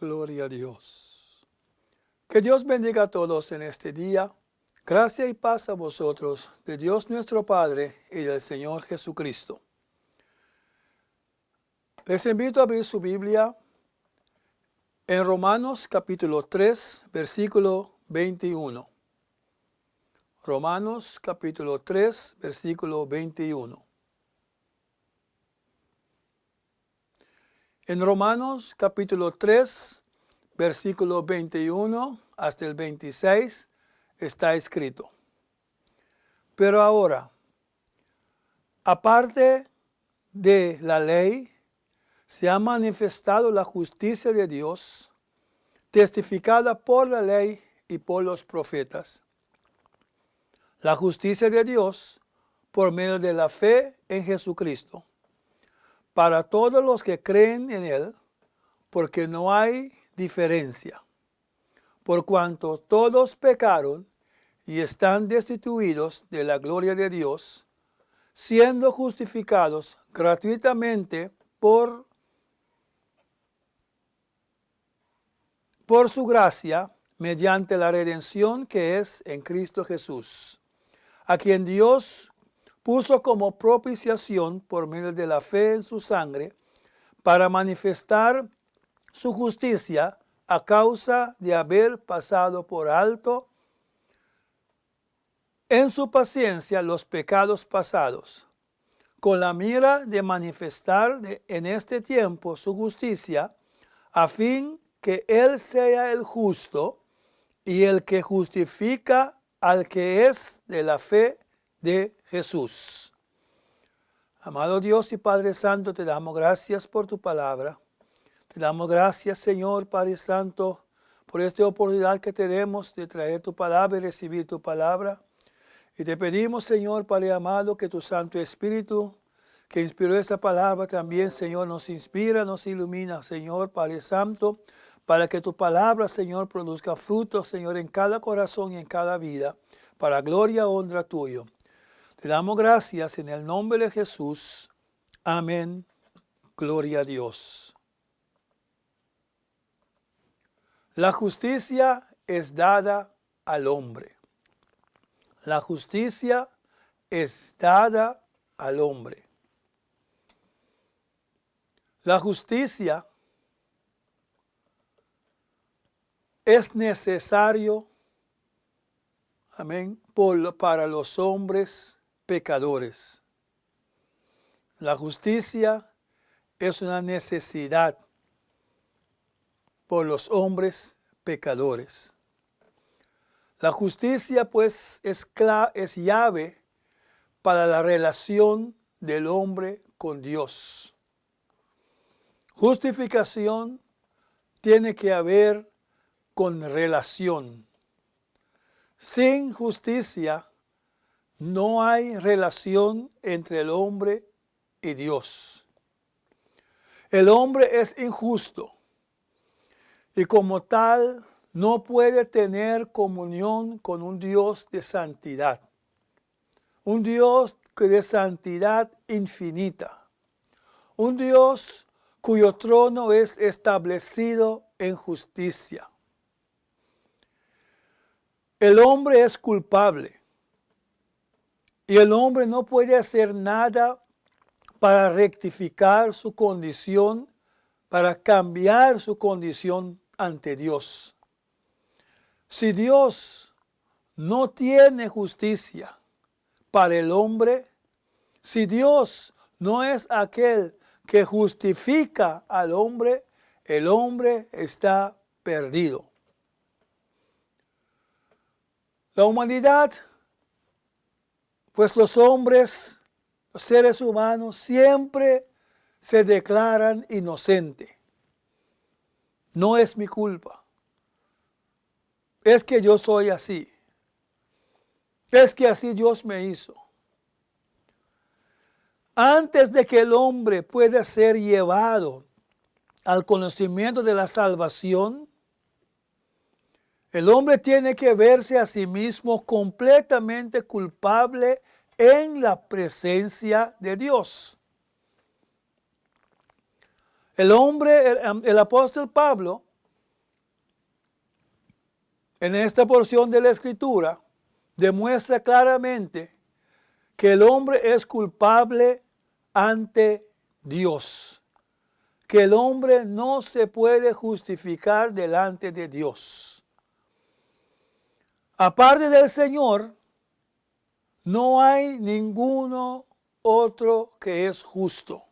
Gloria a Dios. Que Dios bendiga a todos en este día. Gracia y paz a vosotros, de Dios nuestro Padre y del Señor Jesucristo. Les invito a abrir su Biblia en Romanos capítulo 3, versículo 21. Romanos capítulo 3, versículo 21. En Romanos capítulo 3, versículo 21 hasta el 26 está escrito: Pero ahora, aparte de la ley, se ha manifestado la justicia de Dios, testificada por la ley y por los profetas. La justicia de Dios por medio de la fe en Jesucristo, para todos los que creen en Él, porque no hay diferencia, por cuanto todos pecaron y están destituidos de la gloria de Dios, siendo justificados gratuitamente por su gracia, mediante la redención que es en Cristo Jesús, a quien Dios puso como propiciación por medio de la fe en su sangre, para manifestar su justicia a causa de haber pasado por alto en su paciencia los pecados pasados, con la mira de manifestar en este tiempo su justicia, a fin que Él sea el justo y el que justifica al que es de la fe de Jesús. Amado Dios y Padre Santo, te damos gracias por tu palabra. Te damos gracias, Señor Padre Santo, por esta oportunidad que tenemos de traer tu palabra y recibir tu palabra. Y te pedimos, Señor Padre amado, que tu Santo Espíritu, que inspiró esta palabra también, Señor, nos inspira, nos ilumina, Señor Padre Santo, para que tu palabra, Señor, produzca frutos, Señor, en cada corazón y en cada vida, para gloria y honra tuyo. Te damos gracias en el nombre de Jesús. Amén. Gloria a Dios. La justicia es dada al hombre. La justicia es dada al hombre. La justicia es necesario, amén, para los hombres pecadores. La justicia es una necesidad por los hombres pecadores. La justicia, pues, es llave para la relación del hombre con Dios. Justificación tiene que haber con relación. Sin justicia no hay relación entre el hombre y Dios. El hombre es injusto y como tal no puede tener comunión con un Dios de santidad. Un Dios de santidad infinita. Un Dios cuyo trono es establecido en justicia. El hombre es culpable y el hombre no puede hacer nada para rectificar su condición, para cambiar su condición ante Dios. Si Dios no tiene justicia para el hombre, si Dios no es aquel que justifica al hombre, el hombre está perdido. La humanidad, pues los hombres, los seres humanos, siempre se declaran inocentes. No es mi culpa. Es que yo soy así. Es que así Dios me hizo. Antes de que el hombre pueda ser llevado al conocimiento de la salvación, el hombre tiene que verse a sí mismo completamente culpable en la presencia de Dios. El hombre, el apóstol Pablo, en esta porción de la Escritura demuestra claramente que el hombre es culpable ante Dios, que el hombre no se puede justificar delante de Dios. Aparte del Señor, no hay ninguno otro que es justo.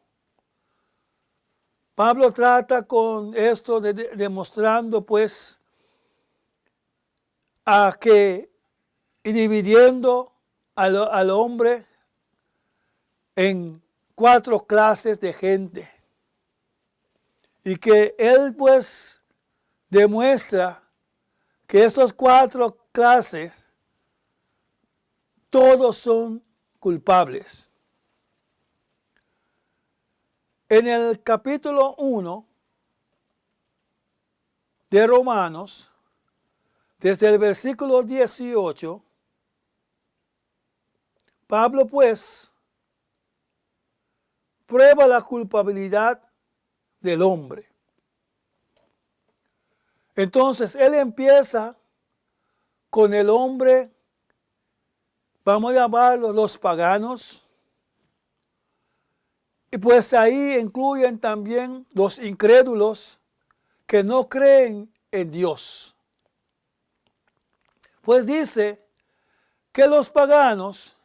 Pablo trata con esto demostrando pues a que y dividiendo al hombre en 4 clases de gente. Y que él pues demuestra que estas 4 clases todos son culpables. En el capítulo 1 de Romanos, desde el versículo 18, Pablo pues prueba la culpabilidad del hombre. Entonces él empieza con el hombre, vamos a llamarlos los paganos, y pues ahí incluyen también los incrédulos que no creen en Dios. Pues dice que los paganos,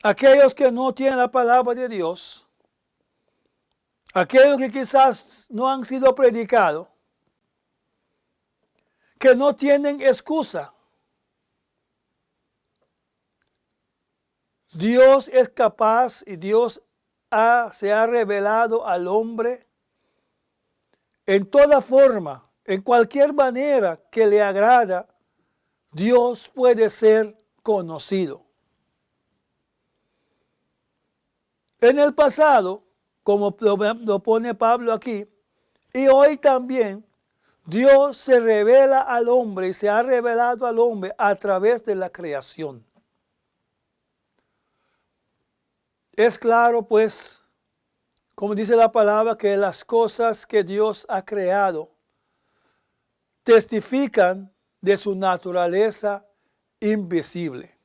aquellos que no tienen la palabra de Dios, aquellos que quizás no han sido predicados, que no tienen excusa. Dios es capaz y Dios se ha revelado al hombre en toda forma, en cualquier manera que le agrada. Dios puede ser conocido. En el pasado, como lo pone Pablo aquí, y hoy también, Dios se revela al hombre y se ha revelado al hombre a través de la creación. Es claro, pues, como dice la palabra, que las cosas que Dios ha creado testifican de su naturaleza invisible.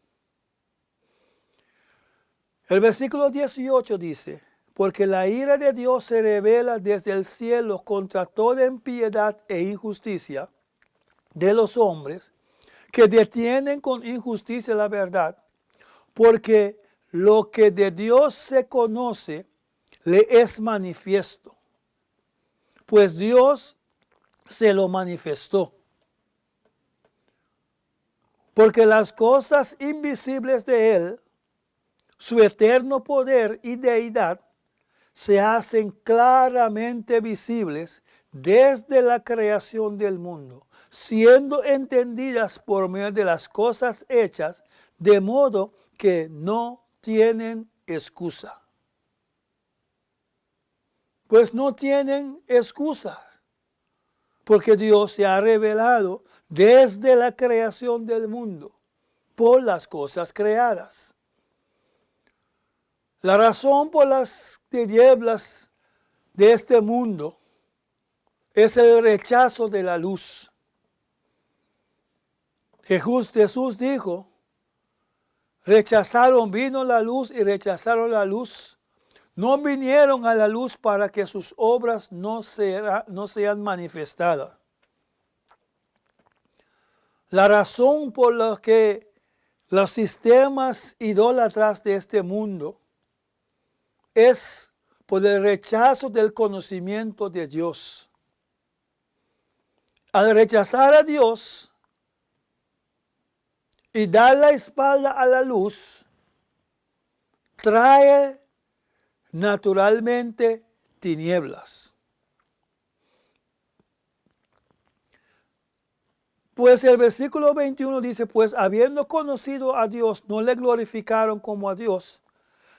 El versículo 18 dice, porque la ira de Dios se revela desde el cielo contra toda impiedad e injusticia de los hombres que detienen con injusticia la verdad, porque lo que de Dios se conoce le es manifiesto, pues Dios se lo manifestó. Porque las cosas invisibles de Él, su eterno poder y deidad, se hacen claramente visibles desde la creación del mundo, siendo entendidas por medio de las cosas hechas, de modo que no tienen excusa. Pues no tienen excusa, porque Dios se ha revelado desde la creación del mundo por las cosas creadas. La razón por las tinieblas de este mundo es el rechazo de la luz. Jesús dijo, vino la luz y rechazaron la luz. No vinieron a la luz para que sus obras no sean manifestadas. La razón por la que los sistemas idólatras de este mundo es por el rechazo del conocimiento de Dios. Al rechazar a Dios y dar la espalda a la luz, trae naturalmente tinieblas. Pues el versículo 21 dice, pues habiendo conocido a Dios, no le glorificaron como a Dios,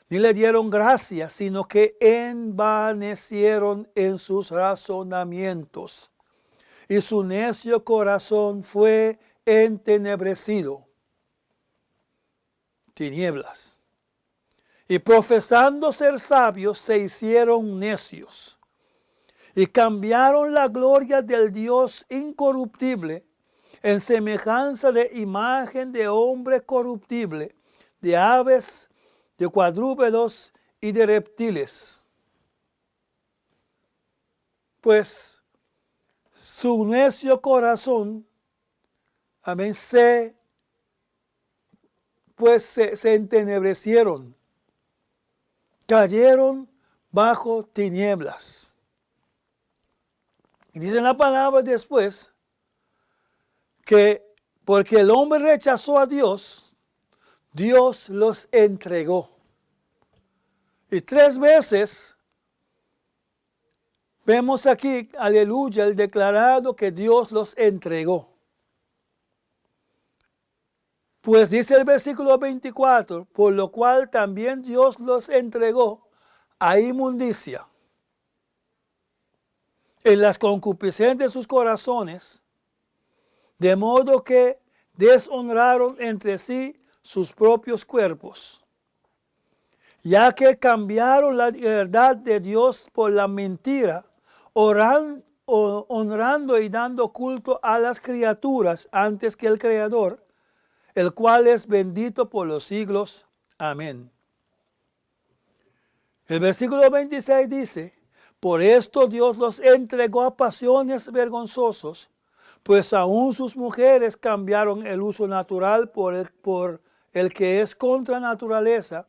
ni le dieron gracia, sino que envanecieron en sus razonamientos, y su necio corazón fue entenebrecido. Tinieblas. Y profesando ser sabios, se hicieron necios, y cambiaron la gloria del Dios incorruptible en semejanza de imagen de hombre corruptible, de aves, de cuadrúpedos y de reptiles. Pues su necio corazón, amén, se entenebrecieron, cayeron bajo tinieblas. Y dice la palabra después que porque el hombre rechazó a Dios, Dios los entregó. Y 3 veces vemos aquí, aleluya, el declarado que Dios los entregó. Pues dice el versículo 24, por lo cual también Dios los entregó a inmundicia en las concupiscencias de sus corazones, de modo que deshonraron entre sí sus propios cuerpos, ya que cambiaron la verdad de Dios por la mentira, honrando y dando culto a las criaturas antes que el Creador, el cual es bendito por los siglos. Amén. El versículo 26 dice, por esto Dios los entregó a pasiones vergonzosas, pues aún sus mujeres cambiaron el uso natural por el que es contra naturaleza.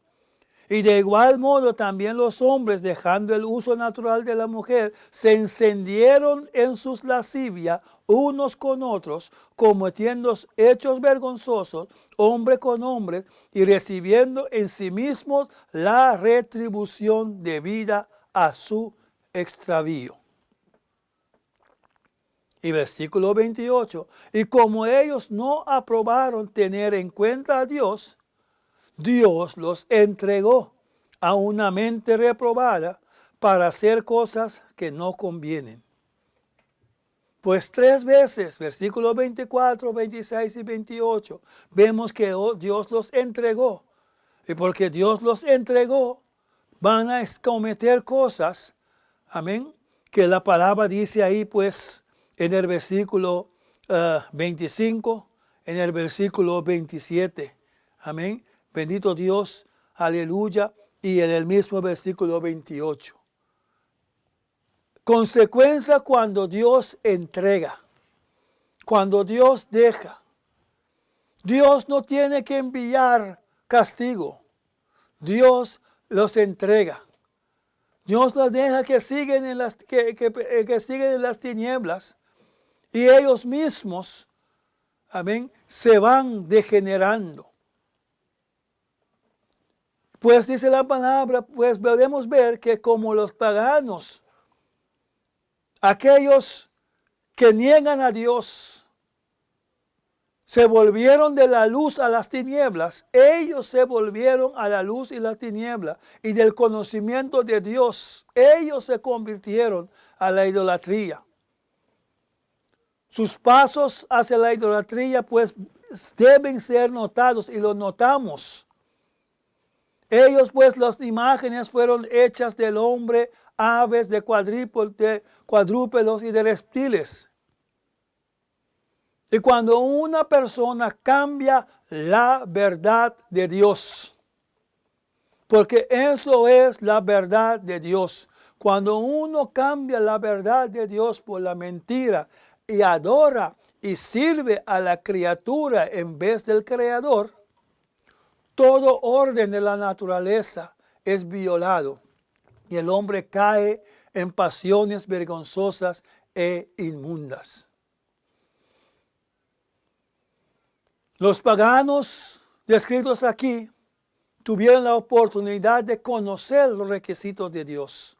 Y de igual modo también los hombres, dejando el uso natural de la mujer, se encendieron en sus lascivias unos con otros, cometiendo hechos vergonzosos, hombre con hombre, y recibiendo en sí mismos la retribución debida a su extravío. Y versículo 28, y como ellos no aprobaron tener en cuenta a Dios, Dios los entregó a una mente reprobada para hacer cosas que no convienen. Pues 3 veces, versículos 24, 26 y 28, vemos que Dios los entregó. Y porque Dios los entregó, van a cometer cosas, amén, que la palabra dice ahí, pues, en el versículo 25, en el versículo 27, amén. Bendito Dios, aleluya, y en el mismo versículo 28. Consecuencia cuando Dios entrega, cuando Dios deja. Dios no tiene que enviar castigo. Dios los entrega. Dios los deja que siguen en las tinieblas y ellos mismos, amén, se van degenerando. Pues dice la palabra, pues podemos ver que como los paganos, aquellos que niegan a Dios, se volvieron de la luz a las tinieblas, ellos se volvieron a la luz y la tiniebla, y del conocimiento de Dios, ellos se convirtieron a la idolatría. Sus pasos hacia la idolatría, pues, deben ser notados, y los notamos. Ellos, pues, las imágenes fueron hechas del hombre, aves, de cuadrúpedos y de reptiles. Y cuando una persona cambia la verdad de Dios, porque eso es la verdad de Dios, cuando uno cambia la verdad de Dios por la mentira y adora y sirve a la criatura en vez del Creador, todo orden de la naturaleza es violado y el hombre cae en pasiones vergonzosas e inmundas. Los paganos descritos aquí tuvieron la oportunidad de conocer los requisitos de Dios.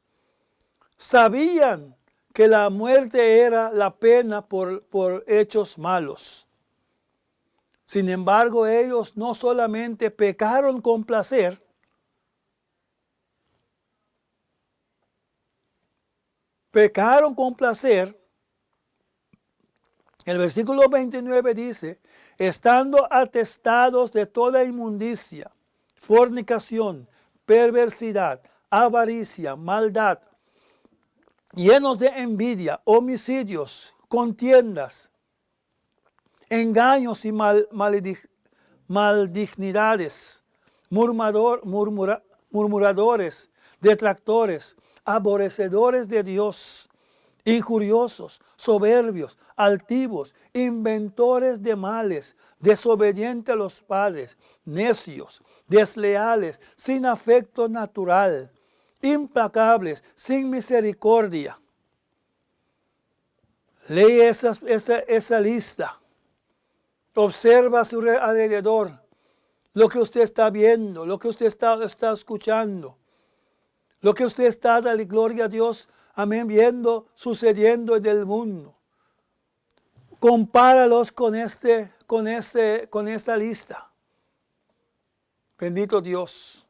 Sabían que la muerte era la pena por hechos malos. Sin embargo, ellos no solamente pecaron con placer, el versículo 29 dice, estando atestados de toda inmundicia, fornicación, perversidad, avaricia, maldad, llenos de envidia, homicidios, contiendas, engaños y maldignidades, murmuradores, detractores, aborrecedores de Dios, injuriosos, soberbios, altivos, inventores de males, desobedientes a los padres, necios, desleales, sin afecto natural, implacables, sin misericordia. Lee esa lista. Observa a su alrededor lo que usted está viendo, lo que usted está escuchando, lo que usted está, dale gloria a Dios, amén, viendo, sucediendo en el mundo. Compáralos con esta lista. Bendito Dios.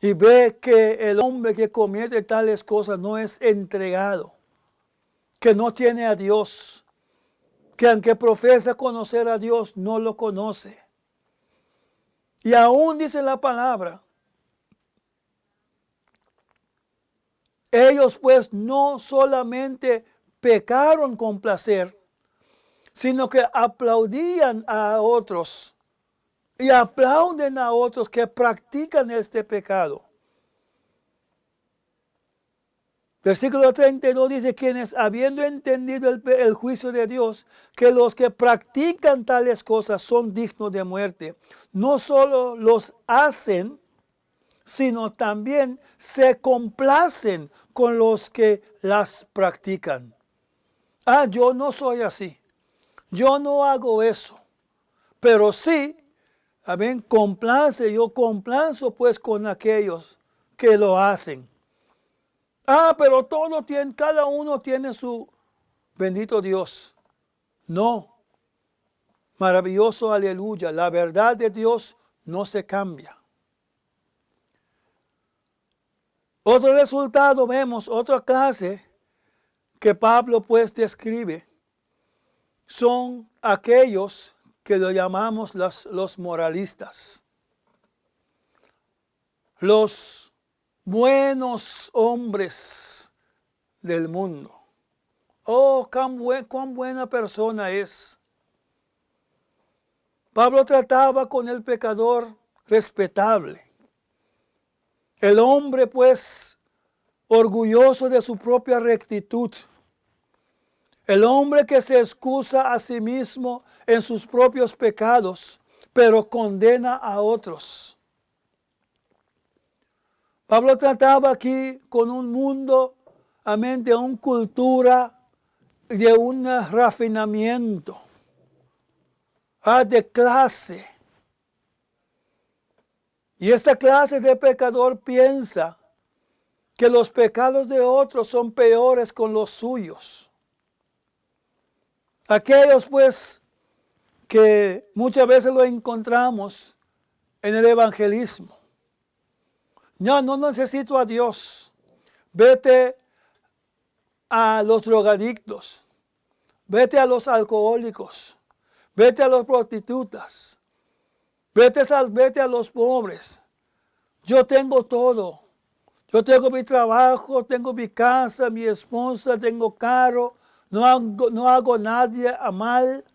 Y ve que el hombre que comete tales cosas no es entregado, que no tiene a Dios, que aunque profesa conocer a Dios, no lo conoce. Y aún dice la palabra, ellos pues no solamente pecaron con placer, sino que aplaudían a otros y aplauden a otros que practican este pecado. Versículo 32 dice, quienes habiendo entendido el juicio de Dios, que los que practican tales cosas son dignos de muerte, no solo los hacen, sino también se complacen con los que las practican. Yo no soy así, yo no hago eso, pero sí, amén, yo complazo pues con aquellos que lo hacen. Pero cada uno tiene su bendito Dios. No. Maravilloso, aleluya. La verdad de Dios no se cambia. Otro resultado vemos, otra clase que Pablo pues describe, son aquellos que lo llamamos los moralistas. Los buenos hombres del mundo. Cuán buena persona es. Pablo trataba con el pecador respetable. El hombre, pues, orgulloso de su propia rectitud. El hombre que se excusa a sí mismo en sus propios pecados, pero condena a otros. Pablo trataba aquí con un mundo, amén, de una cultura, de un refinamiento, de clase. Y esta clase de pecador piensa que los pecados de otros son peores con los suyos. Aquellos pues que muchas veces lo encontramos en el evangelismo. No necesito a Dios. Vete a los drogadictos. Vete a los alcohólicos. Vete a las prostitutas. Vete a los pobres. Yo tengo todo. Yo tengo mi trabajo, tengo mi casa, mi esposa, tengo carro. No hago nadie a mal.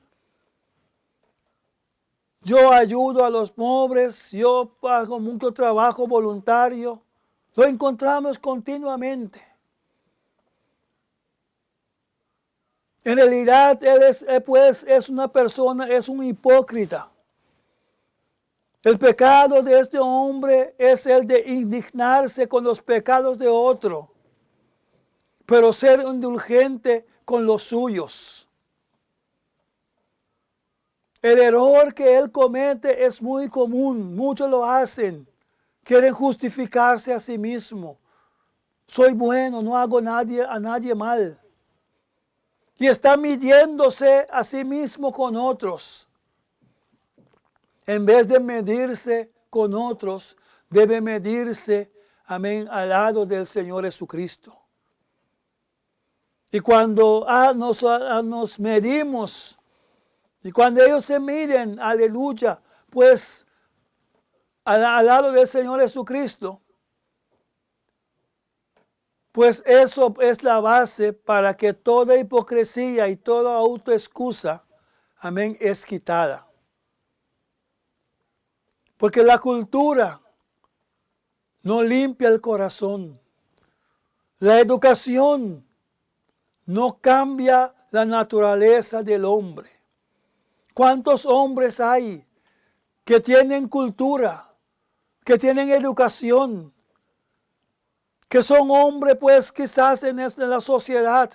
Yo ayudo a los pobres, yo hago mucho trabajo voluntario. Lo encontramos continuamente. En realidad, él es una persona, es un hipócrita. El pecado de este hombre es el de indignarse con los pecados de otro, pero ser indulgente con los suyos. El error que él comete es muy común, muchos lo hacen, quieren justificarse a sí mismo. Soy bueno, no hago a nadie mal. Y está midiéndose a sí mismo con otros. En vez de medirse con otros, debe medirse, amén, al lado del Señor Jesucristo. Y cuando nos medimos, y cuando ellos se miden, aleluya, pues al lado del Señor Jesucristo, pues eso es la base para que toda hipocresía y toda autoexcusa, amén, es quitada. Porque la cultura no limpia el corazón. La educación no cambia la naturaleza del hombre. ¿Cuántos hombres hay que tienen cultura, que tienen educación, que son hombres pues quizás en la sociedad,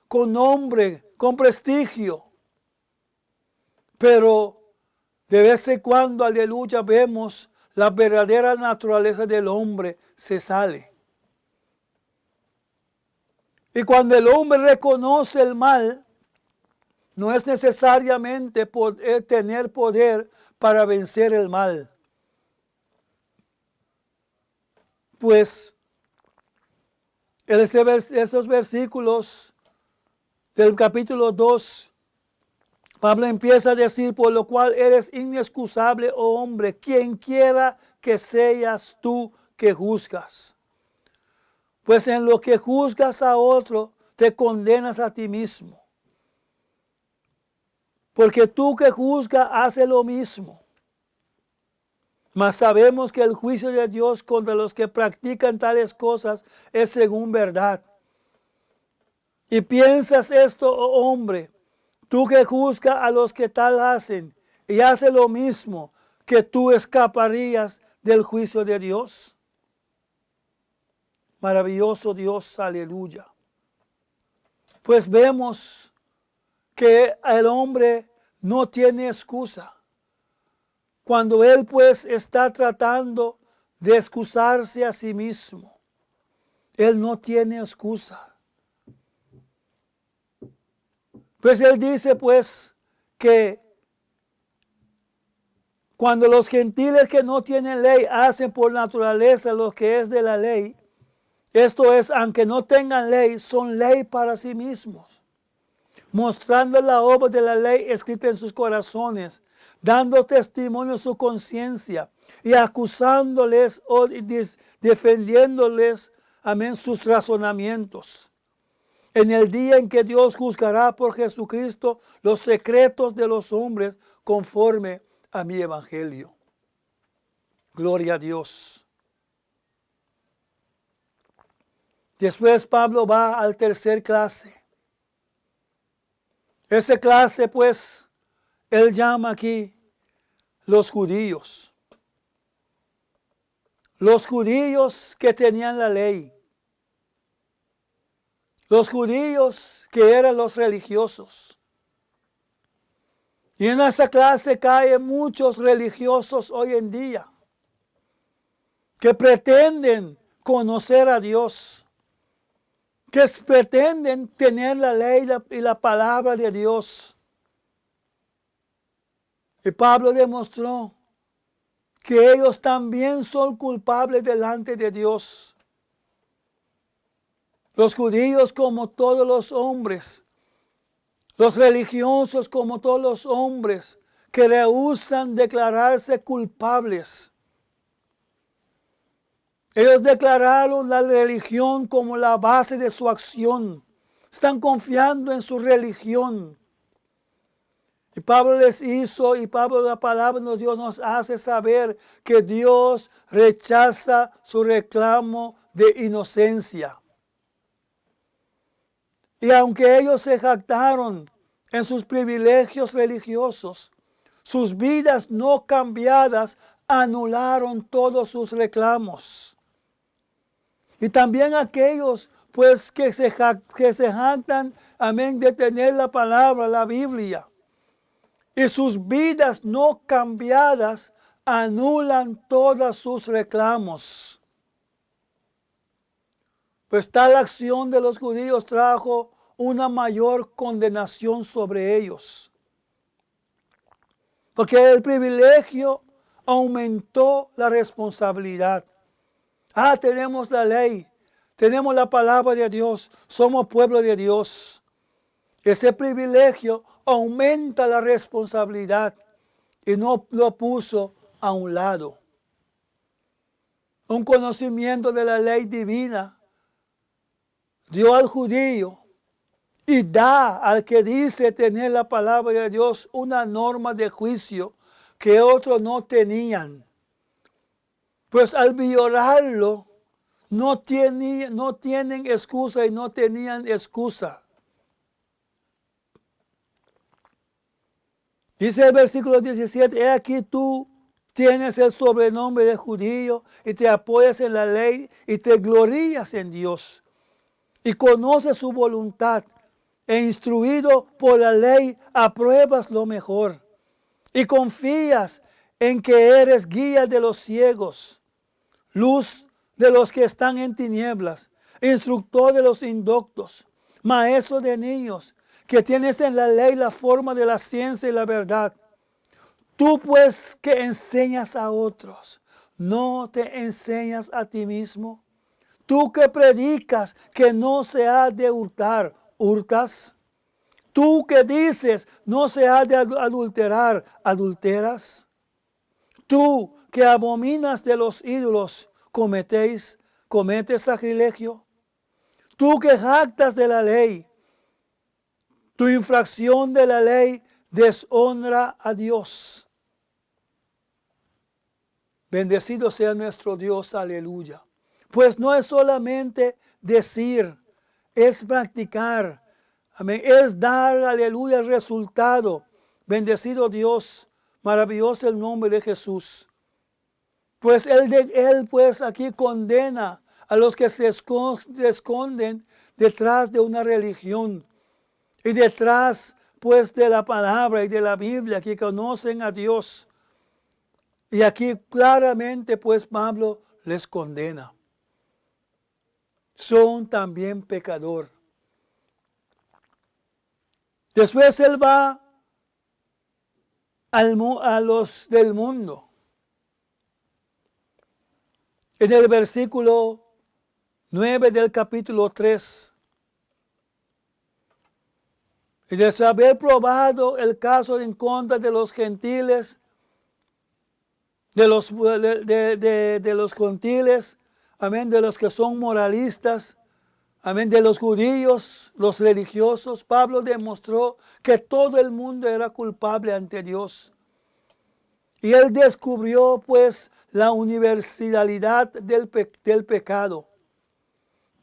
con nombre, con prestigio? Pero de vez en cuando, aleluya, vemos la verdadera naturaleza del hombre se sale. Y cuando el hombre reconoce el mal, no es necesariamente tener poder para vencer el mal. Pues esos versículos del capítulo 2, Pablo empieza a decir, por lo cual eres inexcusable, oh hombre, quien quiera que seas tú que juzgas. Pues en lo que juzgas a otro, te condenas a ti mismo. Porque tú que juzgas haces lo mismo. Mas sabemos que el juicio de Dios contra los que practican tales cosas es según verdad. Y piensas esto, oh hombre, tú que juzgas a los que tal hacen y haces lo mismo, que tú escaparías del juicio de Dios. Maravilloso Dios, aleluya. Pues vemos que el hombre no tiene excusa. Cuando él pues está tratando de excusarse a sí mismo, él no tiene excusa. Pues él dice pues que cuando los gentiles que no tienen ley hacen por naturaleza lo que es de la ley, esto es, aunque no tengan ley, son ley para sí mismos, mostrando la obra de la ley escrita en sus corazones, dando testimonio de su conciencia y acusándoles o defendiéndoles, amén, sus razonamientos. En el día en que Dios juzgará por Jesucristo los secretos de los hombres conforme a mi evangelio. Gloria a Dios. Después Pablo va al tercer clase. Esa clase pues él llama aquí los judíos. Los judíos que tenían la ley. Los judíos que eran los religiosos. Y en esa clase caen muchos religiosos hoy en día que pretenden conocer a Dios, que pretenden tener la ley y la palabra de Dios. Y Pablo demostró que ellos también son culpables delante de Dios. Los judíos como todos los hombres, los religiosos como todos los hombres que rehúsan declararse culpables. Ellos declararon la religión como la base de su acción. Están confiando en su religión. Y Pablo les hizo, y Pablo la palabra de Dios nos hace saber que Dios rechaza su reclamo de inocencia. Y aunque ellos se jactaron en sus privilegios religiosos, sus vidas no cambiadas anularon todos sus reclamos. Y también aquellos pues que se jactan, amén, de tener la palabra, la Biblia. Y sus vidas no cambiadas anulan todos sus reclamos. Pues tal acción de los judíos trajo una mayor condenación sobre ellos. Porque el privilegio aumentó la responsabilidad. Tenemos la ley, tenemos la palabra de Dios, somos pueblo de Dios. Ese privilegio aumenta la responsabilidad y no lo puso a un lado. Un conocimiento de la ley divina dio al judío y da al que dice tener la palabra de Dios una norma de juicio que otros no tenían. Pues al violarlo, no tienen excusa y no tenían excusa. Dice el versículo 17, he aquí tú tienes el sobrenombre de judío y te apoyas en la ley y te glorías en Dios. Y conoces su voluntad e instruido por la ley apruebas lo mejor. Y confías en que eres guía de los ciegos, luz de los que están en tinieblas, instructor de los indoctos, maestro de niños, que tienes en la ley la forma de la ciencia y la verdad. Tú pues que enseñas a otros, ¿no te enseñas a ti mismo? Tú que predicas que no se ha de hurtar, ¿hurtas? Tú que dices no se ha de adulterar, ¿adulteras? Tú que abominas de los ídolos, ¿cometes sacrilegio? Tú que jactas de la ley, tu infracción de la ley deshonra a Dios. Bendecido sea nuestro Dios, aleluya. Pues no es solamente decir, es practicar. Amén. Es dar, aleluya, el resultado. Bendecido Dios, maravilloso el nombre de Jesús. Pues él pues aquí condena a los que se esconden detrás de una religión y detrás pues de la palabra y de la Biblia, que conocen a Dios. Y aquí claramente pues Pablo les condena. Son también pecador. Después él va a los del mundo. En el versículo 9 del capítulo 3. Y de haber probado el caso en contra de los gentiles, de los gentiles, amén, de los que son moralistas, amén, de los judíos, los religiosos, Pablo demostró que todo el mundo era culpable ante Dios. Y él descubrió pues la universalidad del pecado.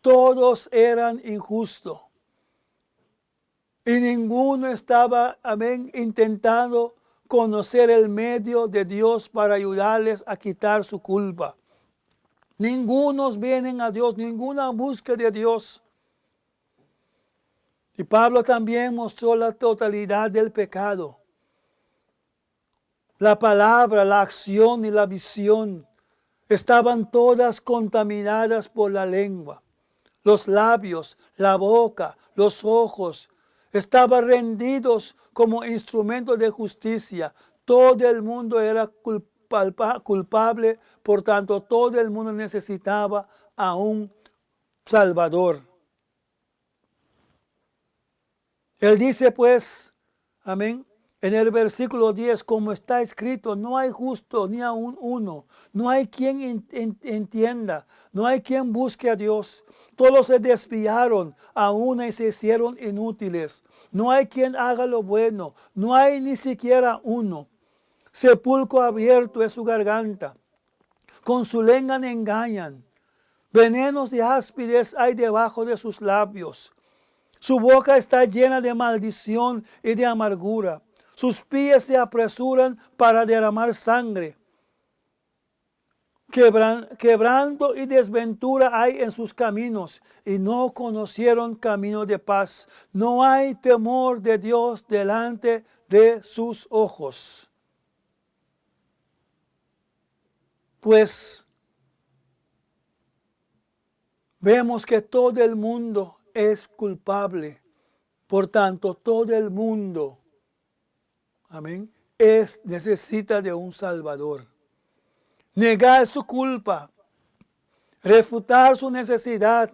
Todos eran injustos. Y ninguno estaba, amén, intentando conocer el medio de Dios para ayudarles a quitar su culpa. Ningunos vienen a Dios, ninguna búsqueda de Dios. Y Pablo también mostró la totalidad del pecado. La palabra, la acción y la visión estaban todas contaminadas por la lengua. Los labios, la boca, los ojos estaban rendidos como instrumentos de justicia. Todo el mundo era culpable, por tanto todo el mundo necesitaba a un Salvador. Él dice pues, amén, en el versículo 10, como está escrito, no hay justo ni aun uno, no hay quien entienda, no hay quien busque a Dios. Todos se desviaron a una y se hicieron inútiles. No hay quien haga lo bueno, no hay ni siquiera uno. Sepulcro abierto es su garganta, con su lengua engañan. Venenos de áspides hay debajo de sus labios. Su boca está llena de maldición y de amargura. Sus pies se apresuran para derramar sangre. Quebranto y desventura hay en sus caminos, y no conocieron camino de paz. No hay temor de Dios delante de sus ojos. Pues vemos que todo el mundo es culpable. Por tanto, todo el mundo, amén, necesita de un Salvador. Negar su culpa, refutar su necesidad,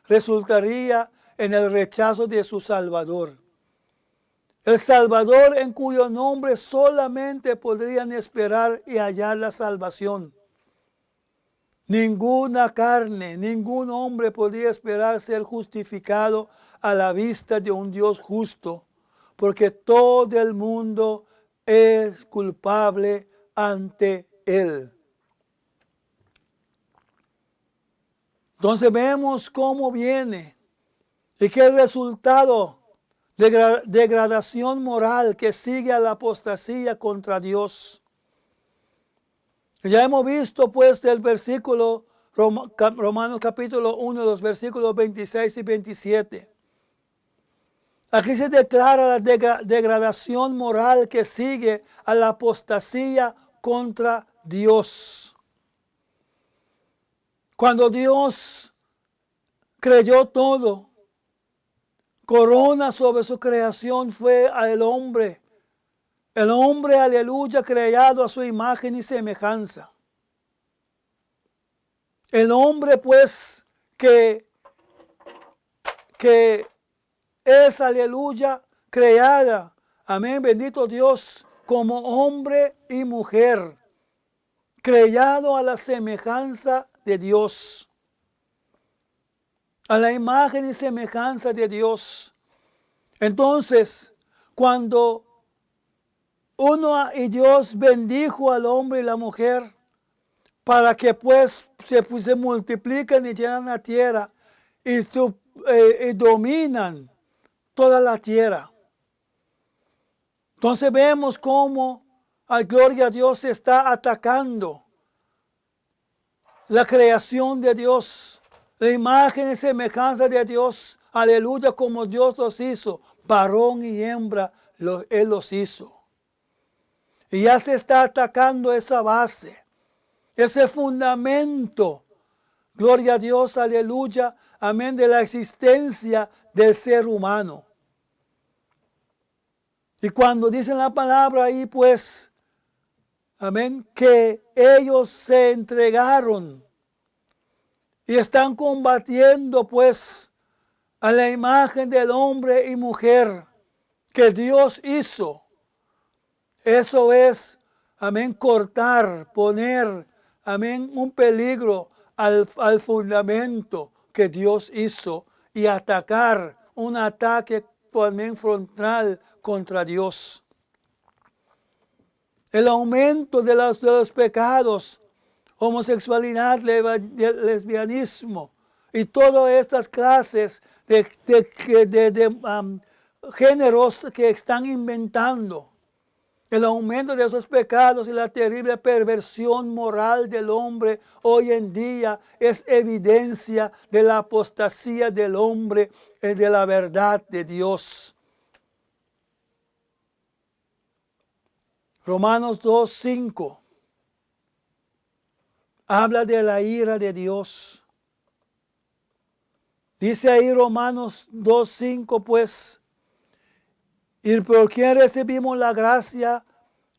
resultaría en el rechazo de su Salvador. El Salvador en cuyo nombre solamente podrían esperar y hallar la salvación. Ninguna carne, ningún hombre podía esperar ser justificado a la vista de un Dios justo, porque todo el mundo es culpable ante Él. Entonces vemos cómo viene y qué resultado de degradación moral que sigue a la apostasía contra Dios. Ya hemos visto pues del versículo Romanos capítulo 1, los versículos 26 y 27. Aquí se declara la degradación moral que sigue a la apostasía contra Dios. Cuando Dios creyó todo, corona sobre su creación fue al hombre. El hombre, aleluya, creado a su imagen y semejanza. El hombre, pues, que es, aleluya, creada, amén, bendito Dios, como hombre y mujer, creado a la semejanza de Dios, a la imagen y semejanza de Dios. Entonces, cuando y Dios bendijo al hombre y la mujer para que pues se multipliquen y llenan la tierra y dominan toda la tierra. Entonces vemos cómo, gloria a Dios, se está atacando la creación de Dios, la imagen y semejanza de Dios, aleluya, como Dios los hizo, varón y hembra, Él los hizo. Y ya se está atacando esa base, ese fundamento, gloria a Dios, aleluya, amén, de la existencia del ser humano. Y cuando dicen la palabra ahí, pues, amén, que ellos se entregaron y están combatiendo, pues, a la imagen del hombre y mujer que Dios hizo. Eso es, amén, cortar, poner, amén, un peligro al fundamento que Dios hizo y atacar, un ataque también frontal contra Dios. El aumento de los pecados, homosexualidad, lesbianismo y todas estas clases de géneros que están inventando. El aumento de esos pecados y la terrible perversión moral del hombre hoy en día es evidencia de la apostasía del hombre y de la verdad de Dios. Romanos 2:5 habla de la ira de Dios. Dice ahí Romanos 2:5, pues, y por quien recibimos la gracia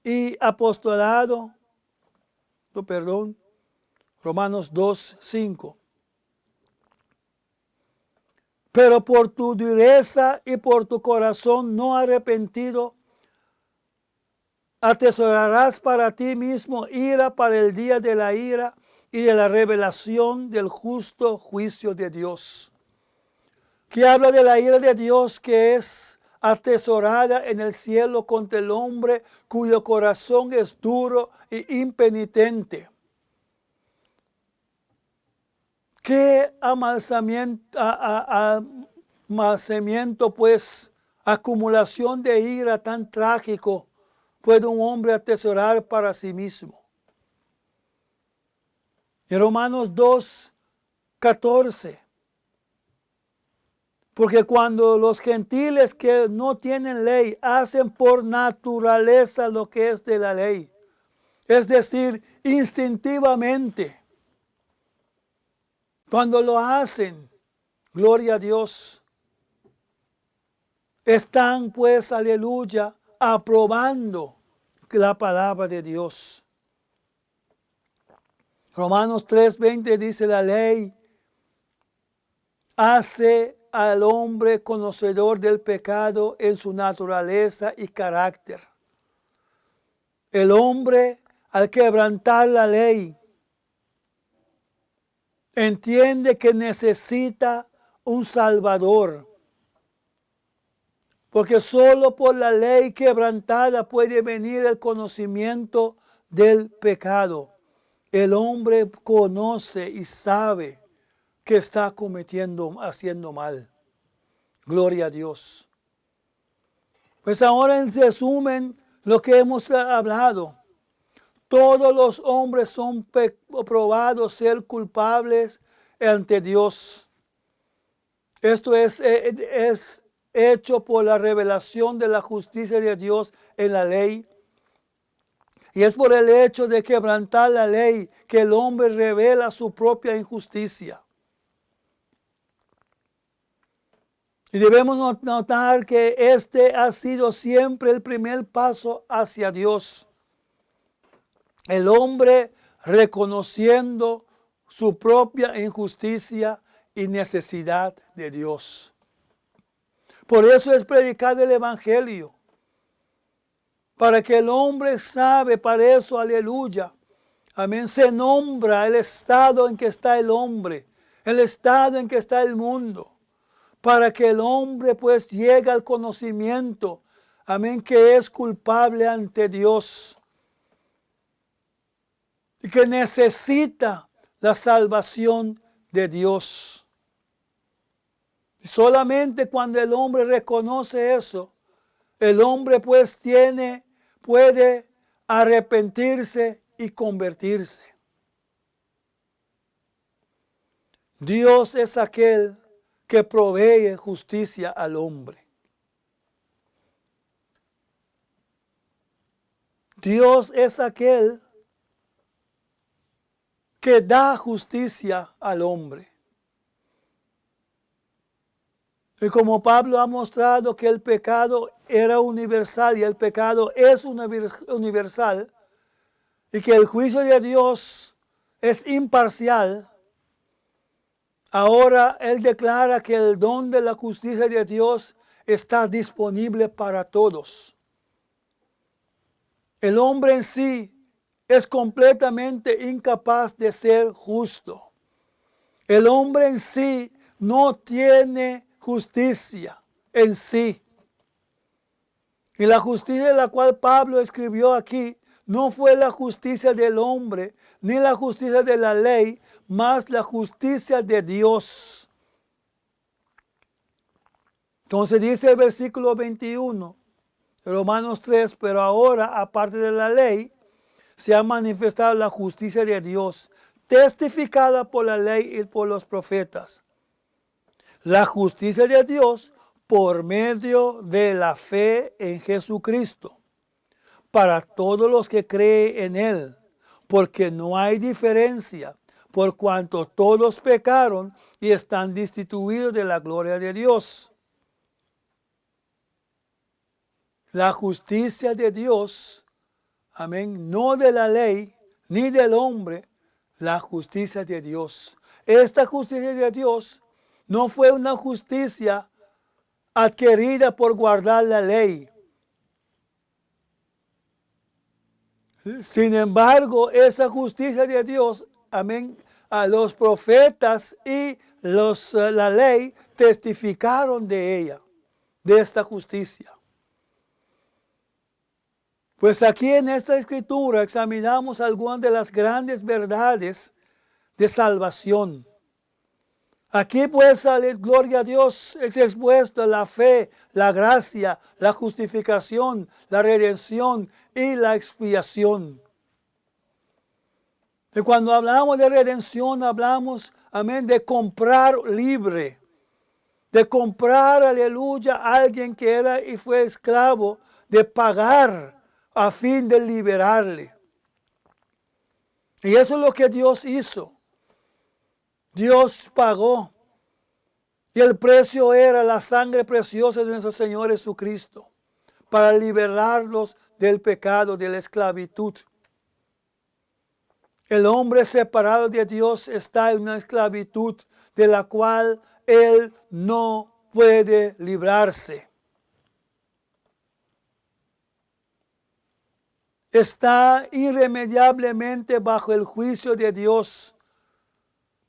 y apostolado, Romanos 2:5. Pero por tu dureza y por tu corazón no arrepentido, atesorarás para ti mismo ira para el día de la ira y de la revelación del justo juicio de Dios. Que habla de la ira de Dios que es atesorada en el cielo contra el hombre cuyo corazón es duro e impenitente. Qué amalsamiento, pues, acumulación de ira tan trágico puede un hombre atesorar para sí mismo. En Romanos 2:14. Porque cuando los gentiles que no tienen ley hacen por naturaleza lo que es de la ley, es decir, instintivamente, cuando lo hacen, gloria a Dios, están pues, aleluya, aprobando la palabra de Dios. Romanos 3:20 dice: la ley hace al hombre conocedor del pecado en su naturaleza y carácter. El hombre, al quebrantar la ley, entiende que necesita un Salvador. Porque solo por la ley quebrantada puede venir el conocimiento del pecado. El hombre conoce y sabe que está haciendo mal. Gloria a Dios. Pues ahora en resumen lo que hemos hablado. Todos los hombres son probados ser culpables ante Dios. Esto es hecho por la revelación de la justicia de Dios en la ley. Y es por el hecho de quebrantar la ley que el hombre revela su propia injusticia. Y debemos notar que este ha sido siempre el primer paso hacia Dios. El hombre reconociendo su propia injusticia y necesidad de Dios. Por eso es predicar el Evangelio. Para que el hombre sabe, para eso, aleluya. Amén. Se nombra el estado en que está el hombre, el estado en que está el mundo. Para que el hombre pues llegue al conocimiento, amén, que es culpable ante Dios. Y que necesita la salvación de Dios. Y solamente cuando el hombre reconoce eso, el hombre pues puede arrepentirse y convertirse. Dios es aquel que provee justicia al hombre. Dios es aquel que da justicia al hombre. Y como Pablo ha mostrado que el pecado era universal y el pecado es universal, y que el juicio de Dios es imparcial, ahora él declara que el don de la justicia de Dios está disponible para todos. El hombre en sí es completamente incapaz de ser justo. El hombre en sí no tiene justicia en sí. Y la justicia de la cual Pablo escribió aquí no fue la justicia del hombre, ni la justicia de la ley, más la justicia de Dios. Entonces dice el versículo 21 de Romanos 3, pero ahora, aparte de la ley, se ha manifestado la justicia de Dios, testificada por la ley y por los profetas. La justicia de Dios por medio de la fe en Jesucristo, para todos los que creen en Él, porque no hay diferencia, por cuanto todos pecaron y están destituidos de la gloria de Dios. La justicia de Dios, amén, no de la ley ni del hombre, la justicia de Dios. Esta justicia de Dios no fue una justicia adquirida por guardar la ley. Sin embargo, esa justicia de Dios, amén, a los profetas y la ley testificaron de ella, de esta justicia. Pues aquí en esta escritura examinamos algunas de las grandes verdades de salvación. Aquí pues, gloria a Dios, es expuesto la fe, la gracia, la justificación, la redención y la expiación. Y cuando hablamos de redención, hablamos, amén, de comprar libre. De comprar, aleluya, a alguien que era y fue esclavo, de pagar a fin de liberarle. Y eso es lo que Dios hizo. Dios pagó. Y el precio era la sangre preciosa de nuestro Señor Jesucristo para liberarlos del pecado, de la esclavitud. El hombre separado de Dios está en una esclavitud de la cual él no puede librarse. Está irremediablemente bajo el juicio de Dios.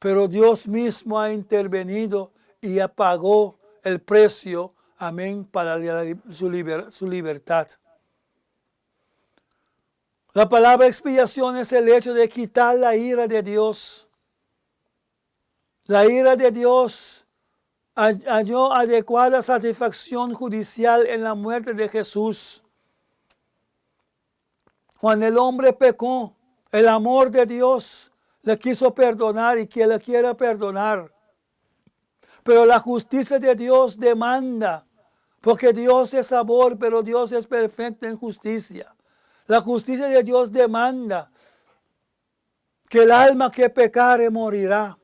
pero Dios mismo ha intervenido y pagó el precio, amén, para su libertad. La palabra expiación es el hecho de quitar la ira de Dios. La ira de Dios halló adecuada satisfacción judicial en la muerte de Jesús. Cuando el hombre pecó, el amor de Dios le quiso perdonar y que le quiera perdonar. Pero la justicia de Dios demanda, porque Dios es amor, pero Dios es perfecto en justicia. La justicia de Dios demanda que el alma que pecare morirá.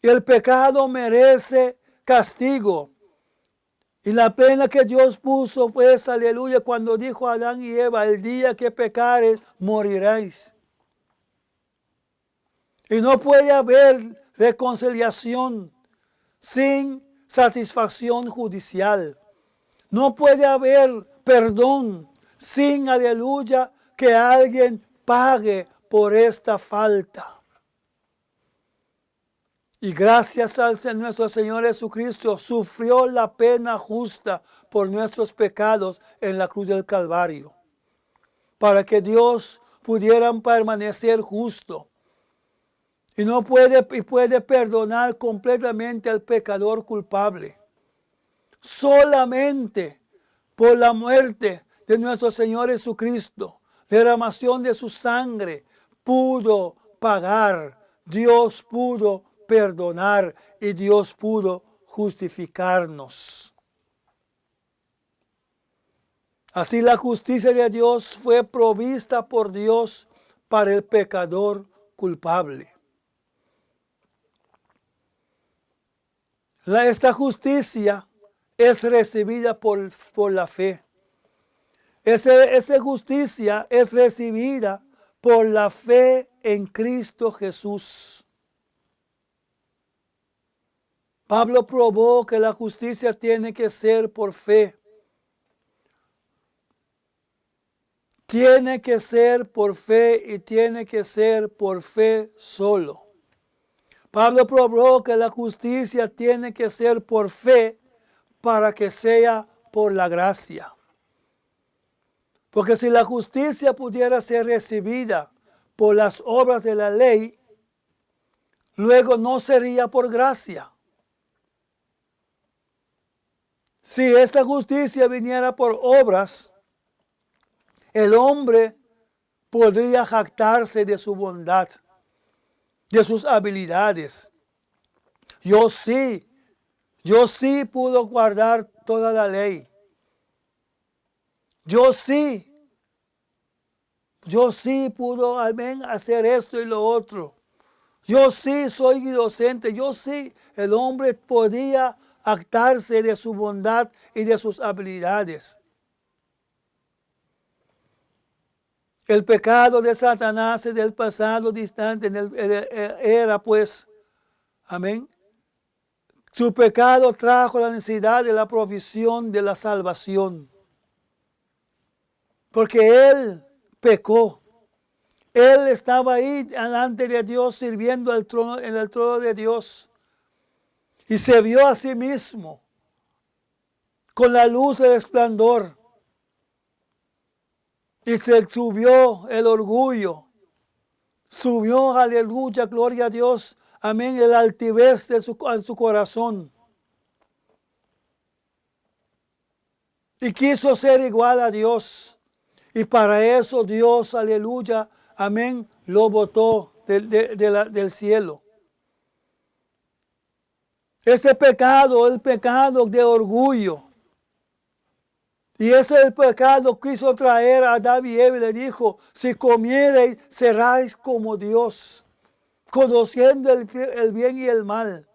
Y el pecado merece castigo. Y la pena que Dios puso fue, aleluya, cuando dijo a Adán y Eva, el día que pecares, moriréis. Y no puede haber reconciliación sin satisfacción judicial. No puede haber perdón sin, aleluya, que alguien pague por esta falta. Y gracias al nuestro Señor Jesucristo, sufrió la pena justa por nuestros pecados en la cruz del Calvario, para que Dios pudiera permanecer justo. Y puede perdonar completamente al pecador culpable. Solamente por la muerte de nuestro Señor Jesucristo, derramación de su sangre, pudo pagar. Dios pudo perdonar y Dios pudo justificarnos. Así la justicia de Dios fue provista por Dios para el pecador culpable. Esta justicia es recibida por la fe. Esa justicia es recibida por la fe en Cristo Jesús. Pablo probó que la justicia tiene que ser por fe. Tiene que ser por fe y tiene que ser por fe solo. Pablo probó que la justicia tiene que ser por fe para que sea por la gracia. Porque si la justicia pudiera ser recibida por las obras de la ley, luego no sería por gracia. Si esta justicia viniera por obras, el hombre podría jactarse de su bondad, de sus habilidades. Yo sí puedo guardar toda la ley. Yo sí puedo hacer esto y lo otro. Yo sí soy inocente. Yo sí, el hombre podía jactarse de su bondad y de sus habilidades. El pecado de Satanás del pasado distante era pues, amén. Su pecado trajo la necesidad de la provisión de la salvación. Porque él pecó. Él estaba ahí delante de Dios sirviendo en el trono de Dios. Y se vio a sí mismo con la luz del resplandor. Y se subió el orgullo. Subió, aleluya, gloria a Dios. Amén, el altivez de su corazón. Y quiso ser igual a Dios. Y para eso Dios, aleluya, amén, lo botó del cielo. Ese pecado, el pecado de orgullo. Y ese es el pecado que quiso traer a Adán y Eva y le dijo, si comiereis, seráis como Dios, conociendo el bien y el mal.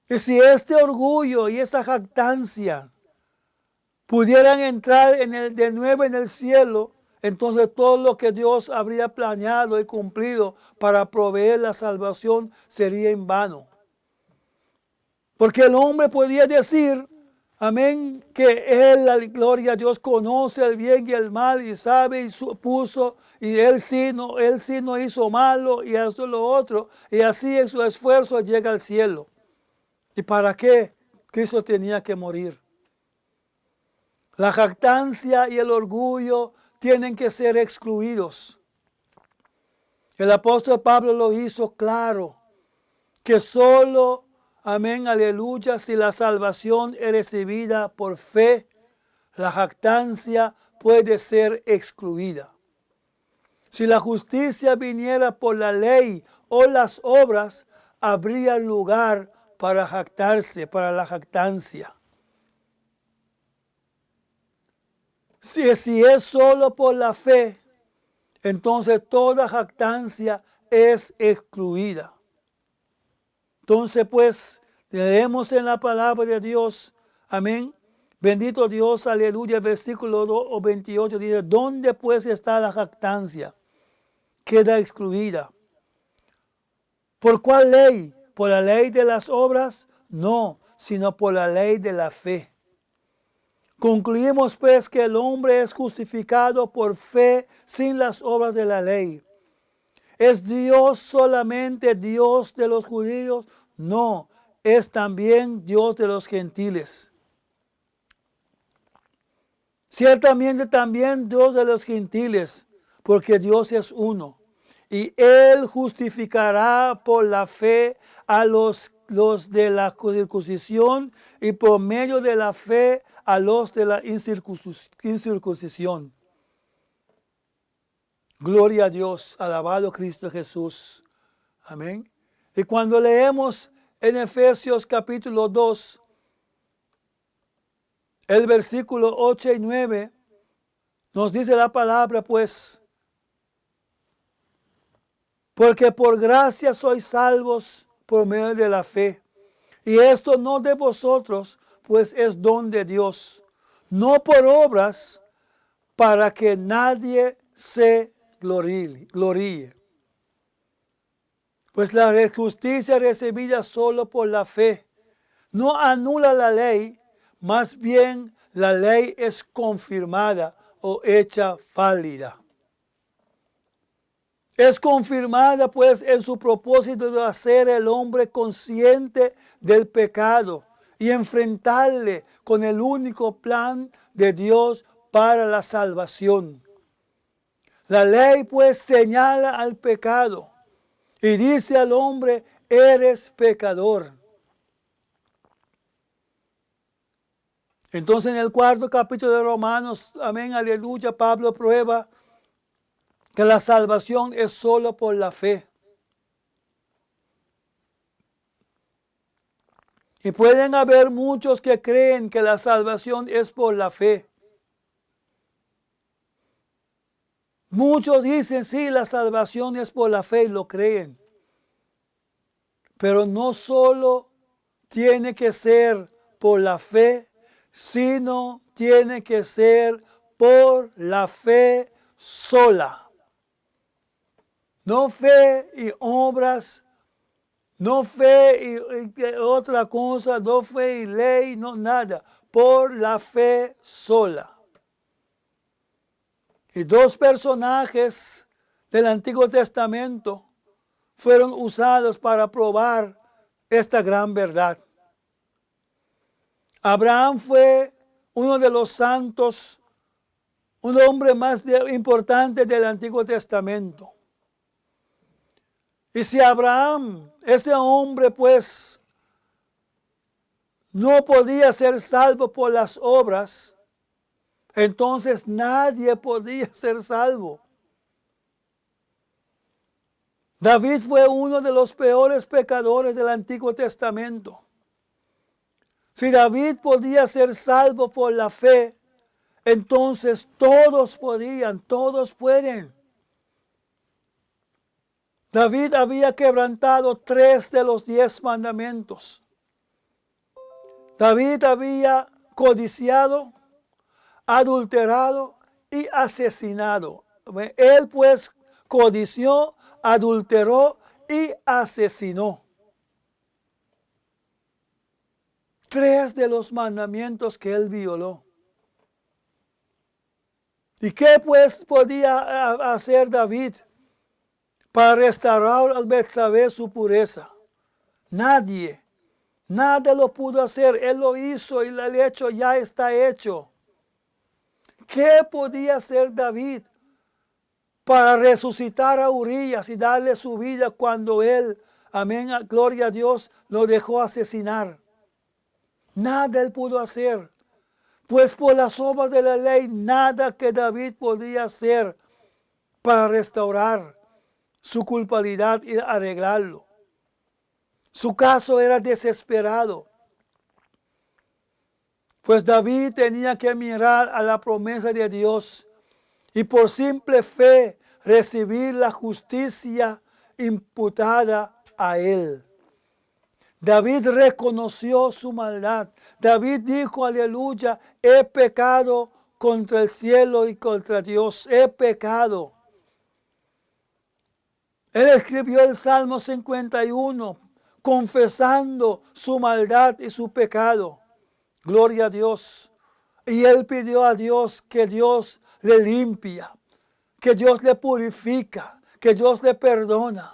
Y si este orgullo y esa jactancia pudieran entrar de nuevo en el cielo, entonces todo lo que Dios habría planeado y cumplido para proveer la salvación sería en vano. Porque el hombre podría decir, amén, que Él, la gloria a Dios, conoce el bien y el mal y sabe y supuso, y Él sí no hizo malo y esto y lo otro, y así en su esfuerzo llega al cielo. ¿Y para qué Cristo tenía que morir? La jactancia y el orgullo tienen que ser excluidos. El apóstol Pablo lo hizo claro, que solo, amén, aleluya, si la salvación es recibida por fe, la jactancia puede ser excluida. Si la justicia viniera por la ley o las obras, habría lugar para jactarse, para la jactancia. Si es solo por la fe, entonces toda jactancia es excluida. Entonces, pues, leemos en la palabra de Dios, amén. Bendito Dios, aleluya, versículo 2 o 28 dice, ¿dónde pues está la jactancia? Queda excluida. ¿Por cuál ley? ¿Por la ley de las obras? No, sino por la ley de la fe. Concluimos pues que el hombre es justificado por fe sin las obras de la ley. ¿Es Dios solamente Dios de los judíos? No, es también Dios de los gentiles. Ciertamente también Dios de los gentiles, porque Dios es uno. Y Él justificará por la fe a los de la circuncisión y por medio de la fe a los de la incircuncisión. Gloria a Dios, alabado Cristo Jesús. Amén. Y cuando leemos en Efesios capítulo 2, el versículo 8 y 9, nos dice la palabra, pues, porque por gracia sois salvos por medio de la fe. Y esto no de vosotros, pues es don de Dios, no por obras, para que nadie se gloríe. Pues la justicia recibida solo por la fe no anula la ley, más bien la ley es confirmada o hecha válida. Es confirmada pues en su propósito de hacer el hombre consciente del pecado y enfrentarle con el único plan de Dios para la salvación. La ley pues señala al pecado y dice al hombre, eres pecador. Entonces en el 4 capítulo de Romanos, amén, aleluya, Pablo prueba que la salvación es solo por la fe. Y pueden haber muchos que creen que la salvación es por la fe. Muchos dicen, sí, la salvación es por la fe y lo creen. Pero no solo tiene que ser por la fe, sino tiene que ser por la fe sola. No fe y obras, no fe y otra cosa, no fe y ley, no nada. Por la fe sola. Y dos personajes del Antiguo Testamento fueron usados para probar esta gran verdad. Abraham fue uno de los santos, un hombre más importante del Antiguo Testamento. Y si Abraham, ese hombre, pues, no podía ser salvo por las obras, entonces nadie podía ser salvo. David fue uno de los peores pecadores del Antiguo Testamento. Si David podía ser salvo por la fe, entonces todos podían, todos pueden. David había quebrantado 3 de los 10 mandamientos. David había codiciado, adulterado y asesinado. Él pues codició, adulteró y asesinó. 3 de los mandamientos que él violó. ¿Y qué pues podía hacer David para restaurar al Betsabé su pureza? Nadie, nada lo pudo hacer. Él lo hizo y el hecho ya está hecho. ¿Qué podía hacer David para resucitar a Urías y darle su vida cuando él, amén, gloria a Dios, lo dejó asesinar? Nada él pudo hacer. Pues por las obras de la ley, nada que David podía hacer para restaurar su culpabilidad y arreglarlo. Su caso era desesperado. Pues David tenía que mirar a la promesa de Dios y por simple fe recibir la justicia imputada a él. David reconoció su maldad. David dijo, aleluya, he pecado contra el cielo y contra Dios. He pecado. Él escribió el Salmo 51, confesando su maldad y su pecado. Gloria a Dios. Y él pidió a Dios que Dios le limpia, que Dios le purifica, que Dios le perdona.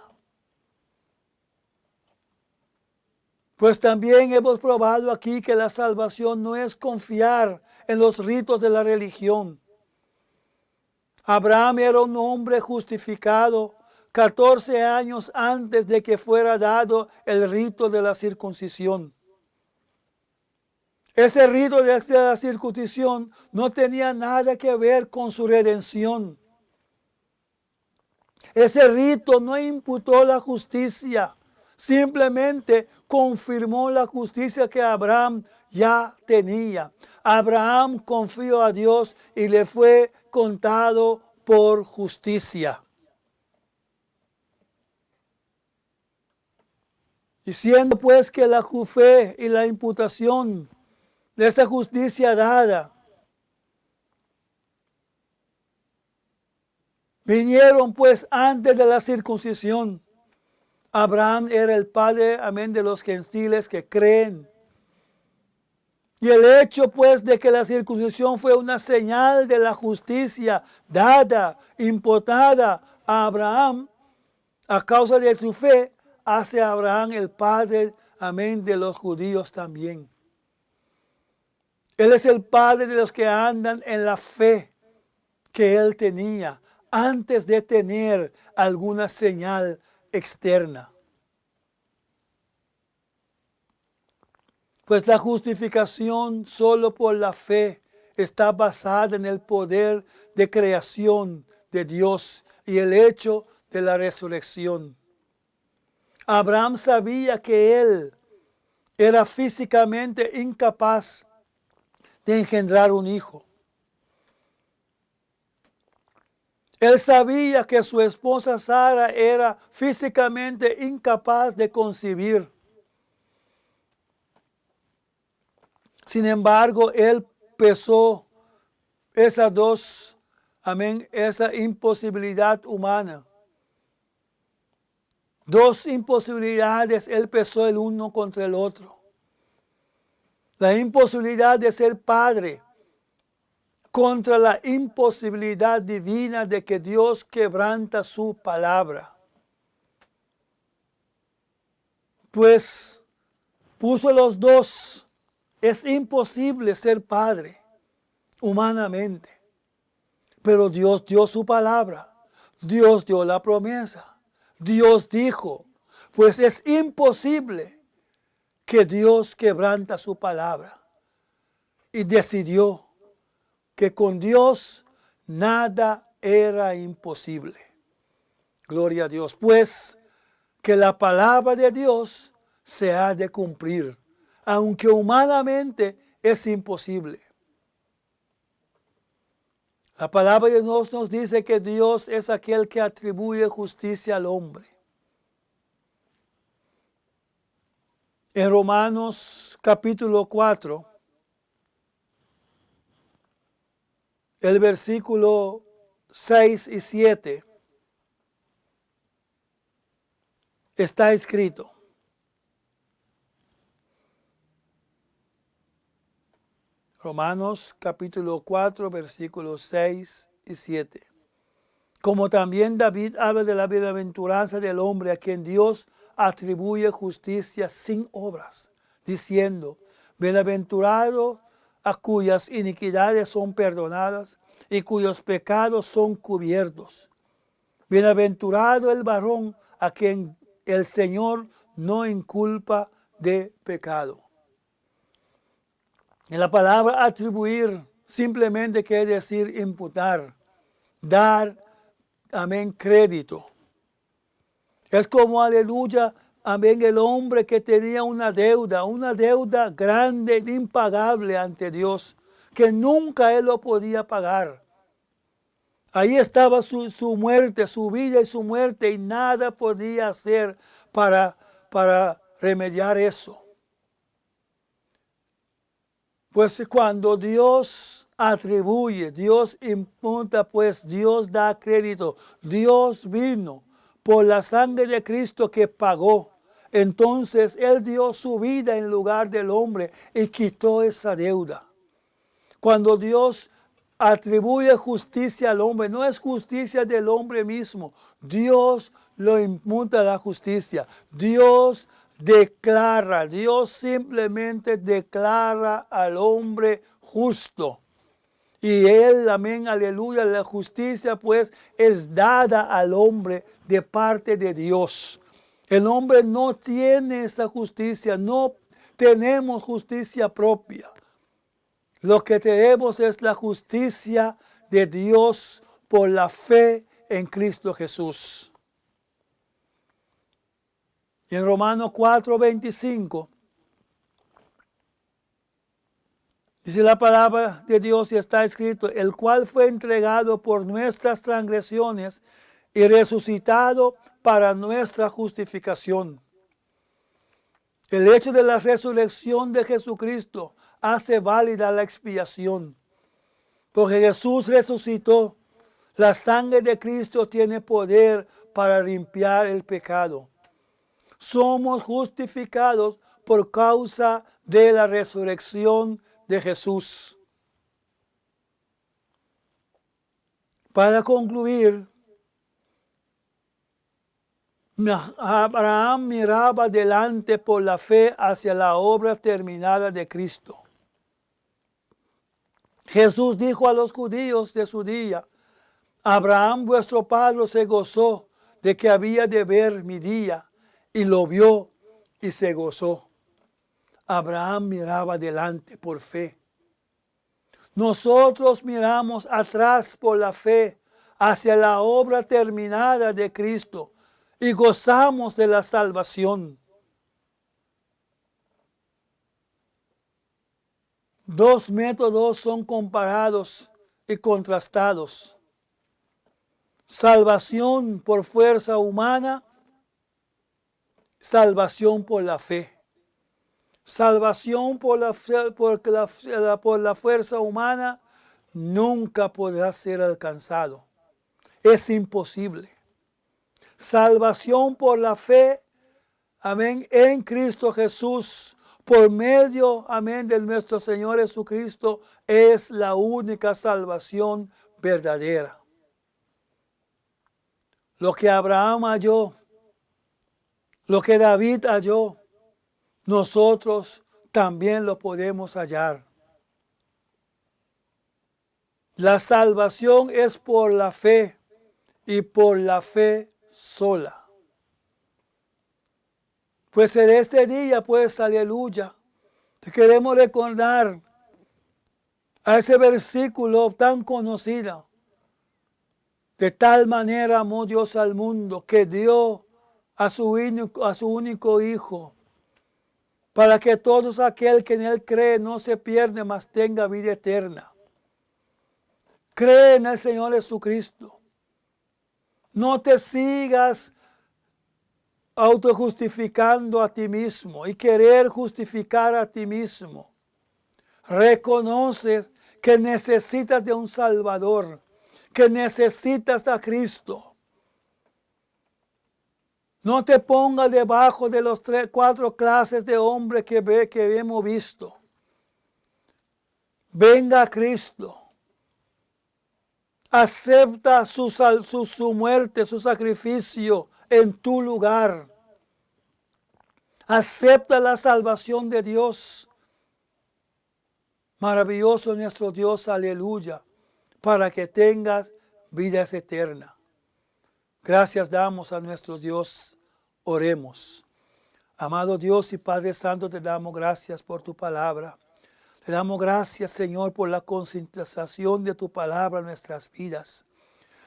Pues también hemos probado aquí que la salvación no es confiar en los ritos de la religión. Abraham era un hombre justificado 14 años antes de que fuera dado el rito de la circuncisión. Ese rito de la circuncisión no tenía nada que ver con su redención. Ese rito no imputó la justicia, simplemente confirmó la justicia que Abraham ya tenía. Abraham confió a Dios y le fue contado por justicia. Y siendo pues que la fe y la imputación de esa justicia dada vinieron pues antes de la circuncisión, Abraham era el padre, amén, de los gentiles que creen. Y el hecho pues de que la circuncisión fue una señal de la justicia dada, imputada a Abraham a causa de su fe, hace a Abraham el padre, amén, de los judíos también. Él es el padre de los que andan en la fe que él tenía antes de tener alguna señal externa. Pues la justificación solo por la fe está basada en el poder de creación de Dios y el hecho de la resurrección. Abraham sabía que él era físicamente incapaz de engendrar un hijo. Él sabía que su esposa Sara era físicamente incapaz de concebir. Sin embargo, él pesó esas dos, amén, esa imposibilidad humana. Dos imposibilidades, él pesó el uno contra el otro. La imposibilidad de ser padre contra la imposibilidad divina de que Dios quebranta su palabra. Pues puso los dos. Es imposible ser padre humanamente. Pero Dios dio su palabra. Dios dio la promesa. Dios dijo, pues es imposible que Dios quebranta su palabra. Y decidió que con Dios nada era imposible. Gloria a Dios. Pues que la palabra de Dios se ha de cumplir, aunque humanamente es imposible. La palabra de Dios nos dice que Dios es aquel que atribuye justicia al hombre. En Romanos capítulo 4, el versículo 6 y 7, está escrito: Romanos capítulo 4, versículos 6 y 7. Como también David habla de la bienaventuranza del hombre a quien Dios atribuye justicia sin obras, diciendo, bienaventurado a cuyas iniquidades son perdonadas y cuyos pecados son cubiertos. Bienaventurado el varón a quien el Señor no inculpa de pecado. En la palabra atribuir simplemente quiere decir imputar, dar, amén, crédito. Es como, aleluya, amén, el hombre que tenía una deuda grande, impagable ante Dios, que nunca él lo podía pagar. Ahí estaba su muerte, su vida y su muerte, y nada podía hacer para remediar eso. Pues cuando Dios atribuye, Dios imputa, pues Dios da crédito. Dios vino por la sangre de Cristo que pagó. Entonces Él dio su vida en lugar del hombre y quitó esa deuda. Cuando Dios atribuye justicia al hombre, no es justicia del hombre mismo. Dios lo imputa la justicia. Dios declara, Dios simplemente declara al hombre justo. Y Él, amén, aleluya, la justicia pues es dada al hombre de parte de Dios. El hombre no tiene esa justicia, no tenemos justicia propia. Lo que tenemos es la justicia de Dios por la fe en Cristo Jesús. Y en Romanos 4:25 dice la palabra de Dios y está escrito, el cual fue entregado por nuestras transgresiones y resucitado para nuestra justificación. El hecho de la resurrección de Jesucristo hace válida la expiación. Porque Jesús resucitó, la sangre de Cristo tiene poder para limpiar el pecado. Somos justificados por causa de la resurrección de Jesús. Para concluir, Abraham miraba adelante por la fe hacia la obra terminada de Cristo. Jesús dijo a los judíos de su día, Abraham vuestro padre se gozó de que había de ver mi día, y lo vio y se gozó. Abraham miraba adelante por fe. Nosotros miramos atrás por la fe hacia la obra terminada de Cristo y gozamos de la salvación. Dos métodos son comparados y contrastados. Salvación por fuerza humana, salvación por la fe. Salvación por la fuerza humana nunca podrá ser alcanzado. Es imposible. Salvación por la fe, amén, en Cristo Jesús, por medio, amén, de nuestro Señor Jesucristo, es la única salvación verdadera. Lo que Abraham halló, lo que David halló, nosotros también lo podemos hallar. La salvación es por la fe y por la fe sola. Pues en este día, pues, aleluya, te queremos recordar a ese versículo tan conocido. De tal manera amó Dios al mundo que dio a su único Hijo, para que todos aquel que en Él cree no se pierda, mas tenga vida eterna. Cree en el Señor Jesucristo. No te sigas autojustificando a ti mismo y querer justificar a ti mismo. Reconoces que necesitas de un Salvador, que necesitas a Cristo. No te pongas debajo de los 4 clases de hombres que hemos visto. Venga a Cristo. Acepta su muerte, su sacrificio en tu lugar. Acepta la salvación de Dios. Maravilloso nuestro Dios, aleluya, para que tengas vida eterna. Gracias damos a nuestro Dios. Oremos. Amado Dios y Padre Santo, te damos gracias por tu palabra. Te damos gracias, Señor, por la concientización de tu palabra en nuestras vidas.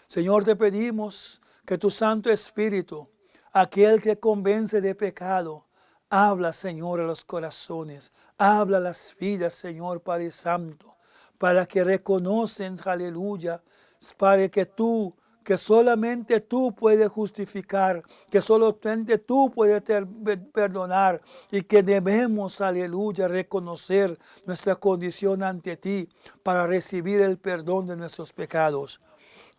Señor, te pedimos que tu Santo Espíritu, aquel que convence de pecado, habla, Señor, a los corazones. Habla a las vidas, Señor, Padre Santo, para que reconocen, aleluya, para que solamente tú puedes justificar, que solamente tú puedes perdonar y que debemos, aleluya, reconocer nuestra condición ante ti para recibir el perdón de nuestros pecados.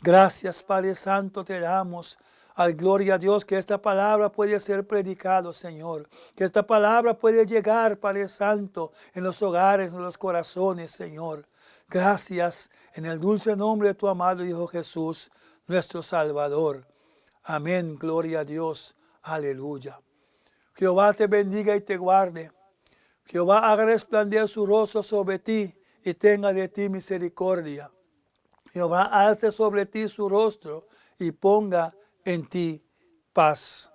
Gracias, Padre Santo, te damos. Al gloria a Dios, que esta palabra puede ser predicado, Señor. Que esta palabra puede llegar, Padre Santo, en los hogares, en los corazones, Señor. Gracias en el dulce nombre de tu amado Hijo Jesús, nuestro Salvador. Amén, gloria a Dios. Aleluya. Jehová te bendiga y te guarde. Jehová haga resplandecer su rostro sobre ti y tenga de ti misericordia. Jehová alce sobre ti su rostro y ponga en ti paz.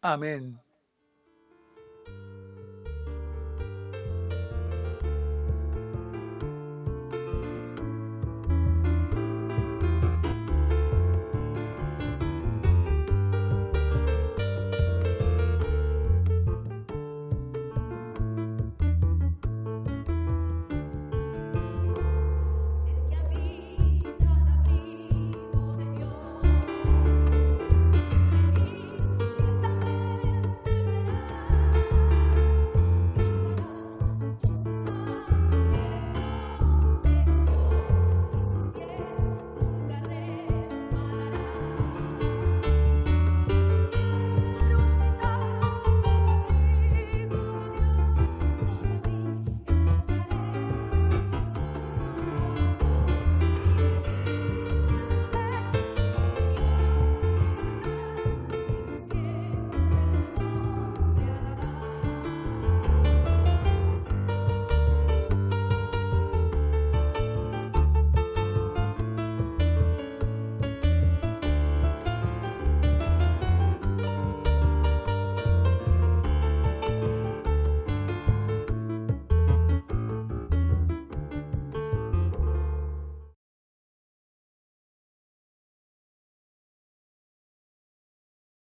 Amén.